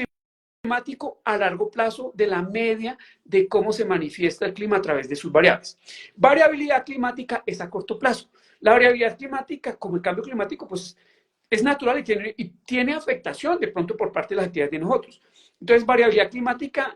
climático a largo plazo de la media de cómo se manifiesta el clima a través de sus variables. Variabilidad climática es a corto plazo. La variabilidad climática, como el cambio climático, pues es natural y tiene afectación de pronto por parte de las actividades de nosotros. Entonces, variabilidad climática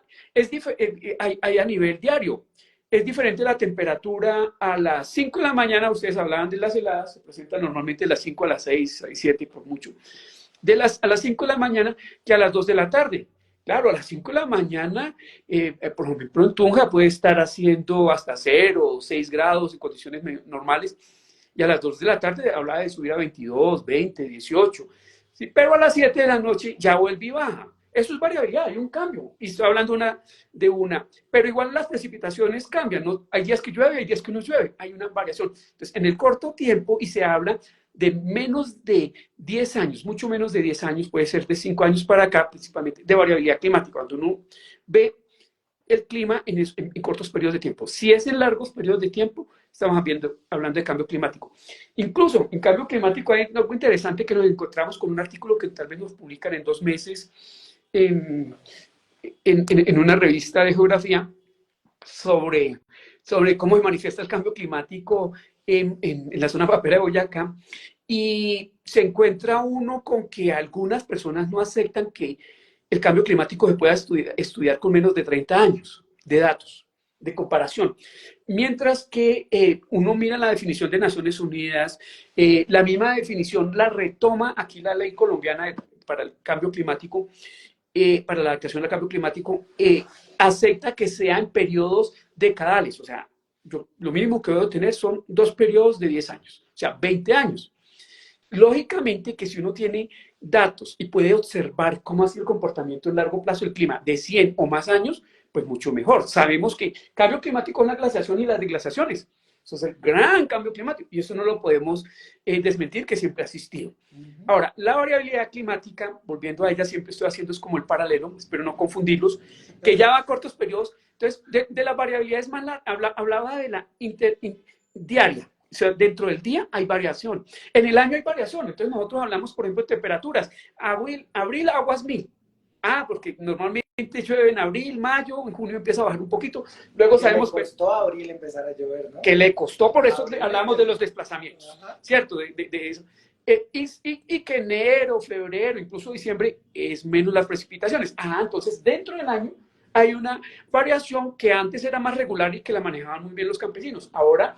hay a nivel diario. Es diferente la temperatura a las 5 de la mañana, ustedes hablaban de las heladas, se presentan normalmente de las 5 a las 6, 7 por mucho, a las 5 de la mañana que a las 2 de la tarde. Claro, a las 5 de la mañana, por ejemplo, en Tunja puede estar haciendo hasta 0 o 6 grados en condiciones normales, y a las 2 de la tarde hablaba de subir a 22, 20, 18, ¿sí? Pero a las 7 de la noche ya vuelve y baja. Eso es variabilidad, hay un cambio. Y estoy hablando de una. Pero igual las precipitaciones cambian, ¿no? Hay días que llueve, hay días que no llueve. Hay una variación. Entonces, en el corto tiempo, y se habla de menos de 10 años, mucho menos de 10 años, puede ser de 5 años para acá, principalmente de variabilidad climática, cuando uno ve el clima en cortos periodos de tiempo. Si es en largos periodos de tiempo, estamos hablando de cambio climático. Incluso en cambio climático hay algo interesante que nos encontramos con un artículo que tal vez nos publican en 2 meses, en una revista de geografía sobre cómo se manifiesta el cambio climático en la zona papera de Boyacá, y se encuentra uno con que algunas personas no aceptan que el cambio climático se pueda estudiar con menos de 30 años de datos, de comparación. Mientras que uno mira la definición de Naciones Unidas, la misma definición la retoma aquí la ley colombiana para el cambio climático, para la adaptación al cambio climático, acepta que sea en periodos decadales. O sea, lo mínimo que debo tener son 2 periodos de 10 años, o sea, 20 años. Lógicamente que si uno tiene datos y puede observar cómo ha sido el comportamiento en largo plazo del clima de 100 o más años, pues mucho mejor. Sabemos que cambio climático es la glaciación y las desglaciaciones. Eso es el gran cambio climático y eso no lo podemos desmentir, que siempre ha existido. Ahora, la variabilidad climática, volviendo a ella, siempre estoy haciendo es como el paralelo, espero no confundirlos, que ya va a cortos periodos. Entonces, de las variabilidades más hablaba de la diaria. O sea, dentro del día hay variación. En el año hay variación. Entonces, nosotros hablamos, por ejemplo, de temperaturas. Abril aguas 1000. Porque normalmente llueve en abril, mayo, en junio empieza a bajar un poquito. Luego sabemos que le costó a abril empezar a llover, ¿no? Que le costó, por eso hablamos de los desplazamientos, ¿cierto? De eso. Y que enero, febrero, incluso diciembre es menos las precipitaciones. Entonces dentro del año hay una variación que antes era más regular y que la manejaban muy bien los campesinos. Ahora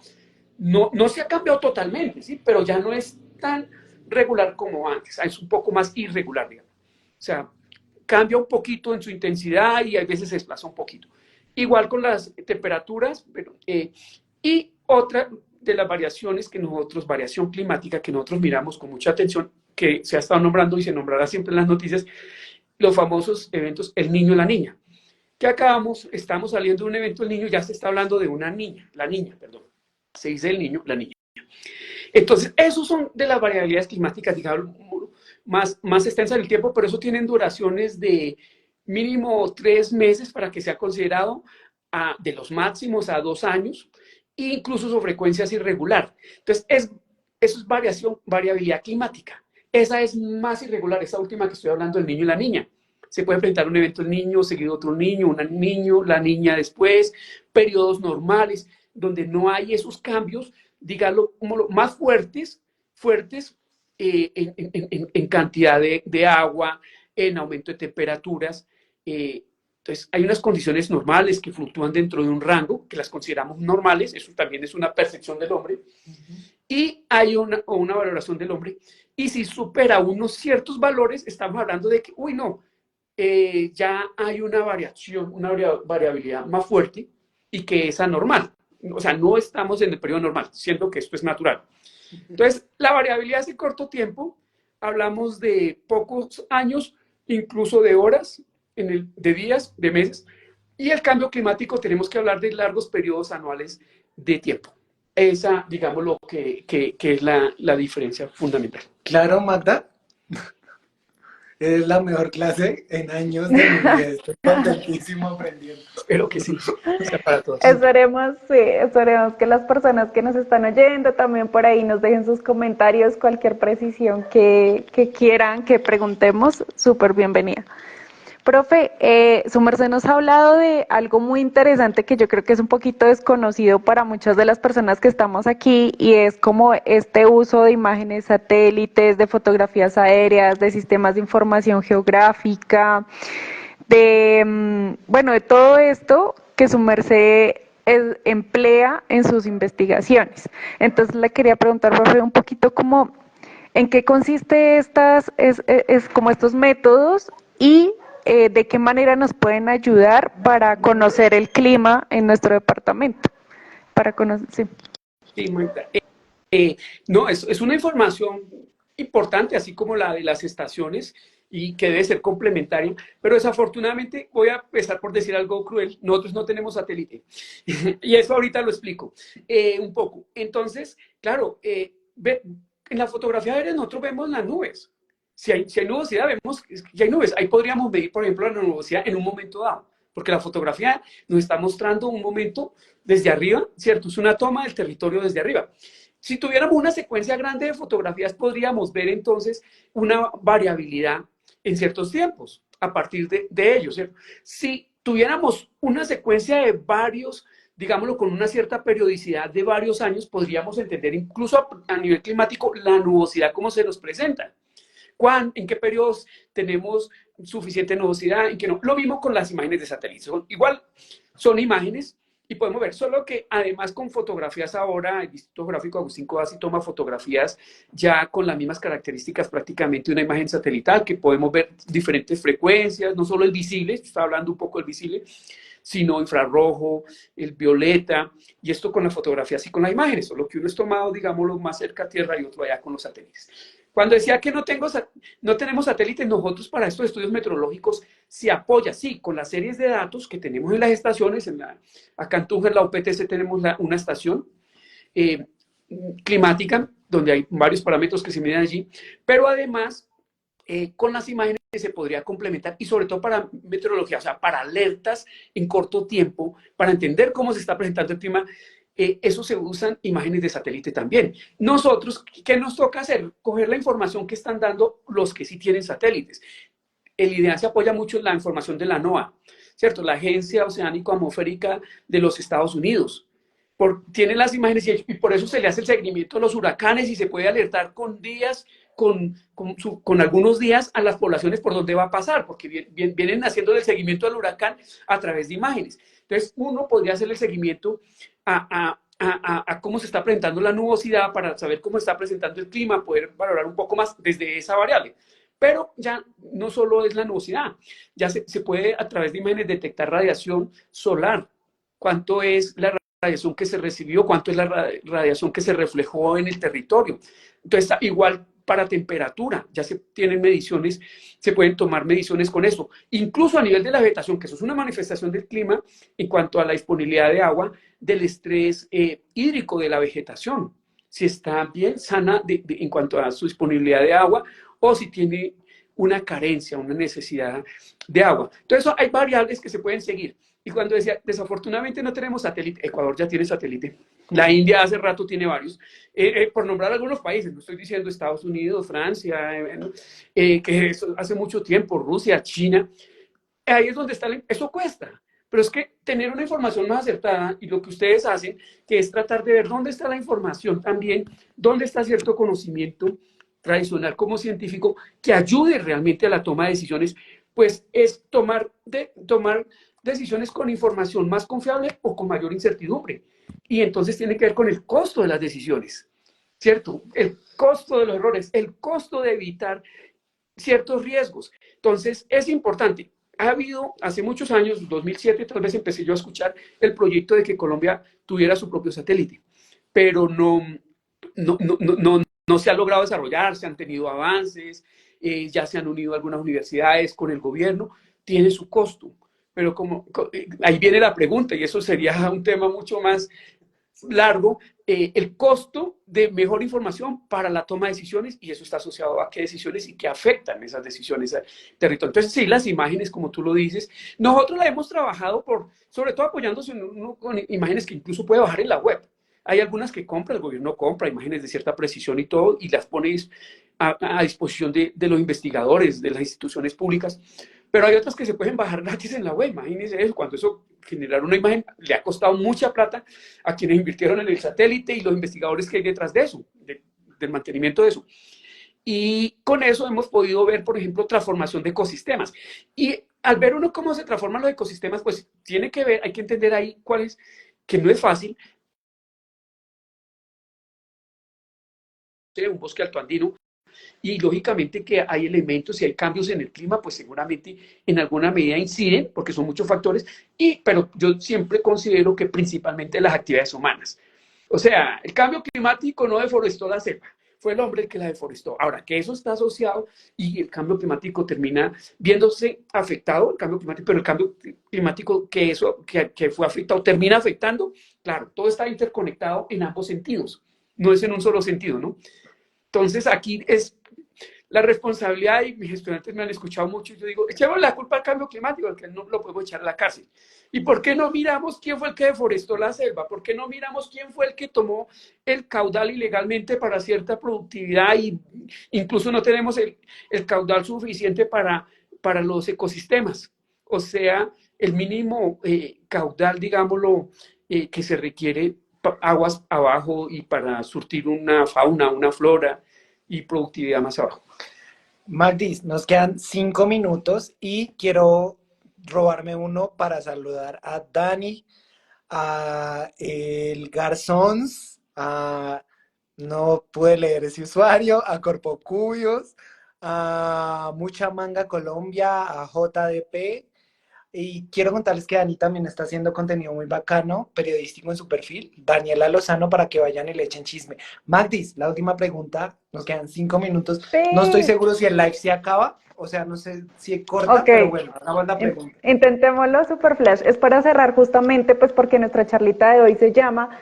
no se ha cambiado totalmente, ¿sí? Pero ya no es tan regular como antes, es un poco más irregular, digamos. O sea, cambia un poquito en su intensidad y a veces se desplaza un poquito. Igual con las temperaturas, y otra de las variaciones variación climática que nosotros miramos con mucha atención, que se ha estado nombrando y se nombrará siempre en las noticias, los famosos eventos El Niño y la Niña. Que estamos saliendo de un evento El Niño, ya se está hablando de una niña, la niña, perdón. Se dice el niño, la niña. Entonces, esos son de las variabilidades climáticas, digamos, más extensas del tiempo, pero eso tienen duraciones de mínimo 3 meses para que sea considerado, de los máximos a 2 años, e incluso su frecuencia es irregular. Entonces, eso es variabilidad climática. Esa es más irregular, esa última que estoy hablando, el niño y la niña. Se puede presentar un evento el niño, seguido otro niño, la niña después, periodos normales, donde no hay esos cambios, dígalo, como más fuertes en cantidad de agua, en aumento de temperaturas. Entonces, hay unas condiciones normales que fluctúan dentro de un rango, que las consideramos normales, eso también es una percepción del hombre. y hay una valoración del hombre, y si supera unos ciertos valores, estamos hablando de que, uy, no, ya hay una variación, una variabilidad más fuerte y que es anormal. O sea, no estamos en el periodo normal, siendo que esto es natural. Entonces, la variabilidad es de corto tiempo, hablamos de pocos años, incluso de horas, de días, de meses, y el cambio climático tenemos que hablar de largos periodos anuales de tiempo. Esa, digamos, lo que es la diferencia fundamental. Claro, Magda, es la mejor clase en años de mi vida. Estoy contentísimo aprendiendo. Espero que sí, sea para todos. Esperemos, sí, esperemos que las personas que nos están oyendo también por ahí nos dejen sus comentarios, cualquier precisión que quieran que preguntemos, súper bienvenida. Profe, su merced nos ha hablado de algo muy interesante que yo creo que es un poquito desconocido para muchas de las personas que estamos aquí y es como este uso de imágenes satélites, de fotografías aéreas, de sistemas de información geográfica, bueno, de todo esto que su merced emplea en sus investigaciones. Entonces le quería preguntar, profe, un poquito como en qué consiste como estos métodos y de qué manera nos pueden ayudar para conocer el clima en nuestro departamento. Para conocer, sí. Sí, no, es una información importante, así como la de las estaciones, y que debe ser complementaria, pero desafortunadamente voy a empezar por decir algo cruel, nosotros no tenemos satélite, y eso ahorita lo explico un poco. Entonces, claro, en la fotografía aérea nosotros vemos las nubes. Si hay nubosidad, vemos que hay nubes. Ahí podríamos medir, por ejemplo, la nubosidad en un momento dado, porque la fotografía nos está mostrando un momento desde arriba, ¿cierto? Es una toma del territorio desde arriba. Si tuviéramos una secuencia grande de fotografías, podríamos ver entonces una variabilidad en ciertos tiempos a partir de ellos, ¿cierto? Si tuviéramos una secuencia de varios, digámoslo, con una cierta periodicidad de varios años, podríamos entender incluso a nivel climático la nubosidad como se nos presenta. ¿En qué periodos tenemos suficiente nubosidad? ¿En qué no? Lo mismo con las imágenes de satélite. Igual son imágenes y podemos ver, solo que además con fotografías ahora, el Instituto Geográfico Agustín Codazzi toma fotografías ya con las mismas características prácticamente de una imagen satelital, que podemos ver diferentes frecuencias, no solo el visible, está hablando un poco del visible, sino infrarrojo, el violeta, y esto con las fotografías y con las imágenes, solo que uno es tomado, digámoslo, más cerca a tierra y otro allá con los satélites. Cuando decía que no tenemos satélites, nosotros para estos estudios meteorológicos se apoya, sí, con las series de datos que tenemos en las estaciones, acá en Túnez, la UPTC, tenemos una estación climática, donde hay varios parámetros que se miden allí, pero además con las imágenes se podría complementar y sobre todo para meteorología, o sea, para alertas en corto tiempo, para entender cómo se está presentando el clima. Eso se usan imágenes de satélite también. Nosotros, ¿qué nos toca hacer? Coger la información que están dando los que sí tienen satélites. El IDEAN se apoya mucho en la información de la NOAA, ¿cierto? La Agencia Oceánico-Atmosférica de los Estados Unidos. Tiene las imágenes y por eso se le hace el seguimiento a los huracanes y se puede alertar con días, con algunos días a las poblaciones por donde va a pasar, porque vienen haciendo el seguimiento al huracán a través de imágenes. Entonces, uno podría hacer el seguimiento a cómo se está presentando la nubosidad para saber cómo está presentando el clima, poder valorar un poco más desde esa variable. Pero ya no solo es la nubosidad, ya se puede a través de imágenes detectar radiación solar, cuánto es la radiación que se recibió, cuánto es la radiación que se reflejó en el territorio. Entonces, igual para temperatura, ya se tienen mediciones, se pueden tomar mediciones con eso. Incluso a nivel de la vegetación, que eso es una manifestación del clima en cuanto a la disponibilidad de agua, del estrés hídrico de la vegetación, si está bien sana en cuanto a su disponibilidad de agua o si tiene una carencia, una necesidad de agua. Entonces, hay variables que se pueden seguir. Y cuando decía, desafortunadamente no tenemos satélite, Ecuador ya tiene satélite, la India hace rato tiene varios, por nombrar algunos países, no estoy diciendo Estados Unidos, Francia, que eso hace mucho tiempo, Rusia, China, ahí es donde está, eso cuesta, pero es que tener una información más acertada y lo que ustedes hacen, que es tratar de ver dónde está la información también, dónde está cierto conocimiento tradicional como científico que ayude realmente a la toma de decisiones, pues es tomar decisiones con información más confiable o con mayor incertidumbre. Y entonces tiene que ver con el costo de las decisiones. ¿cierto? El costo de los errores, el costo de evitar ciertos riesgos. Entonces, es importante. Ha habido hace muchos años, 2007, tal vez empecé yo a escuchar el proyecto de que Colombia tuviera su propio satélite, pero no se ha logrado desarrollar, se han tenido avances, ya se han unido algunas universidades con el gobierno, tiene su costo. Pero ahí viene la pregunta, y eso sería un tema mucho más largo, el costo de mejor información para la toma de decisiones, y eso está asociado a qué decisiones y qué afectan esas decisiones al territorio. Entonces, sí, las imágenes, como tú lo dices, nosotros la hemos trabajado sobre todo apoyándose con imágenes que incluso puede bajar en la web. Hay algunas que compra, el gobierno compra imágenes de cierta precisión y todo, y las pone a disposición de los investigadores, de las instituciones públicas, pero hay otras que se pueden bajar gratis en la web. Imagínense eso, cuando eso, generar una imagen, le ha costado mucha plata a quienes invirtieron en el satélite y los investigadores que hay detrás de eso, del mantenimiento de eso. Y con eso hemos podido ver, por ejemplo, transformación de ecosistemas. Y al ver uno cómo se transforman los ecosistemas, pues tiene que ver, hay que entender ahí cuál es, que no es fácil, un bosque altoandino, y lógicamente que hay elementos y hay cambios en el clima, pues seguramente en alguna medida inciden, porque son muchos factores, pero yo siempre considero que principalmente las actividades humanas. O sea, el cambio climático no deforestó la selva, fue el hombre el que la deforestó. Ahora, que eso está asociado y el cambio climático termina viéndose afectado, el cambio climático, pero el cambio climático que fue afectado termina afectando, claro, todo está interconectado en ambos sentidos, no es en un solo sentido, ¿no? Entonces, aquí es la responsabilidad, y mis estudiantes me han escuchado mucho, y yo digo, echemos la culpa al cambio climático, que no lo podemos echar a la cárcel. ¿Y por qué no miramos quién fue el que deforestó la selva? ¿Por qué no miramos quién fue el que tomó el caudal ilegalmente para cierta productividad y incluso no tenemos el caudal suficiente para los ecosistemas? O sea, el mínimo caudal, digámoslo, que se requiere aguas abajo y para surtir una fauna, una flora y productividad más abajo. Magdis, nos quedan 5 minutos y quiero robarme uno para saludar a Dani, a el Garzons, a no pude leer ese usuario, a Corpocuyos, a Mucha Manga Colombia, a JDP. Y quiero contarles que Dani también está haciendo contenido muy bacano, periodístico en su perfil, Daniela Lozano, para que vayan y le echen chisme. Magdis, la última pregunta, nos quedan 5 minutos. No estoy Sí. seguro si el live se acaba, o sea, no sé si corta, Ok, pero bueno, hagamos la pregunta. intentémoslo super flash. Es para cerrar justamente, pues porque nuestra charlita de hoy se llama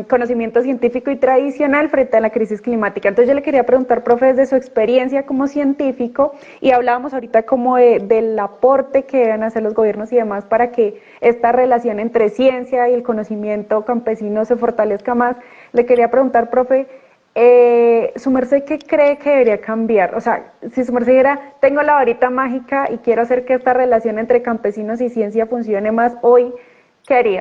conocimiento científico y tradicional frente a la crisis climática. Entonces yo le quería preguntar, profe, desde su experiencia como científico, y hablábamos ahorita como del aporte que deben hacer los gobiernos y demás para que esta relación entre ciencia y el conocimiento campesino se fortalezca más. Le quería preguntar, profe, su merced, ¿qué cree que debería cambiar? O sea, si su merced dijera, tengo la varita mágica y quiero hacer que esta relación entre campesinos y ciencia funcione más hoy, ¿qué haría?